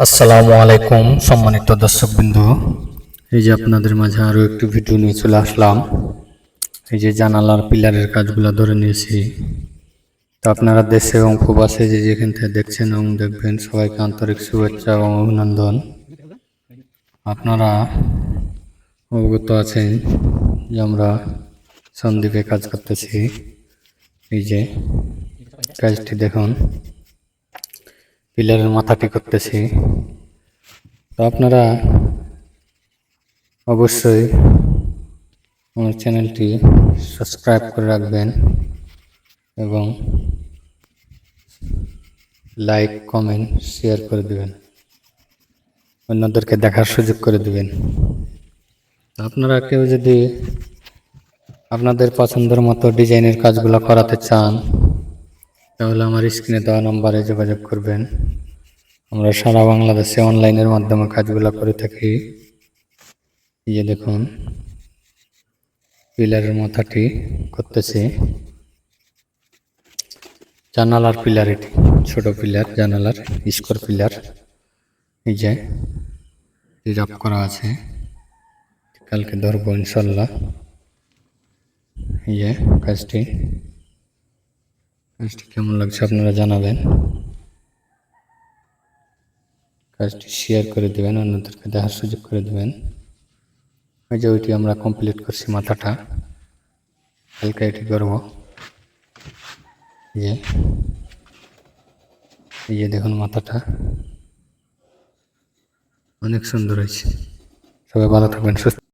আসসালামু আলাইকুম সম্মানিত দর্শকবৃন্দ। এই যে আপনাদের মাঝে আরো একটি ভিডিও নিয়ে চলে আসলাম। এই যে জানালার পিলারের কাজগুলো ধরে নিয়েছি। তো আপনারা দেশে এবং প্রবাসে যে যেখান থেকে দেখছেন এবং দেখবেন, সবাইকে আন্তরিক শুভেচ্ছা এবং অভিনন্দন। আপনারা অবগত আছেন যে আমরা সন্দ্বীপে কাজ করতেছি। এই যে কাজটি দেখুন, পিলারের মাথাটি করতেছি। তো আপনারা অবশ্যই আমার চ্যানেলটি সাবস্ক্রাইব করে রাখবেন এবং লাইক কমেন্ট শেয়ার করে দেবেন, অন্যদেরকে দেখার সুযোগ করে দেবেন। আপনারা কেউ যদি আপনাদের পছন্দের মতো ডিজাইনের কাজগুলো করাতে চান, তাহলে আমার স্ক্রিনে দেওয়া নম্বরে যোগাযোগ করবেন। আমরা সারা বাংলাদেশে অনলাইনের মাধ্যমে কাজগুলো করে থাকি। এই যে দেখুন, পিলারের মাথাটি করতেছি। জানালার পিলার, এটি ছোট পিলার, জানালার স্কোয়ার পিলার। এই যে রিজার্ভ করা আছে, কালকে ধরবো ইনশাল্লাহ। এই যে কাজটি কেমন লাগছে আপনারা জানাবেন, কাজটি শেয়ার করে দেবেন, অন্যদেরকে দেখার সুযোগ করে দেবেন। ওই যে ওইটি আমরা কমপ্লিট করছি, মাথাটা কালকে এটি করবো। এই যে দেখুন, মাথাটা অনেক সুন্দর হয়েছে। সবাই ভালো থাকবেন, সুস্থ।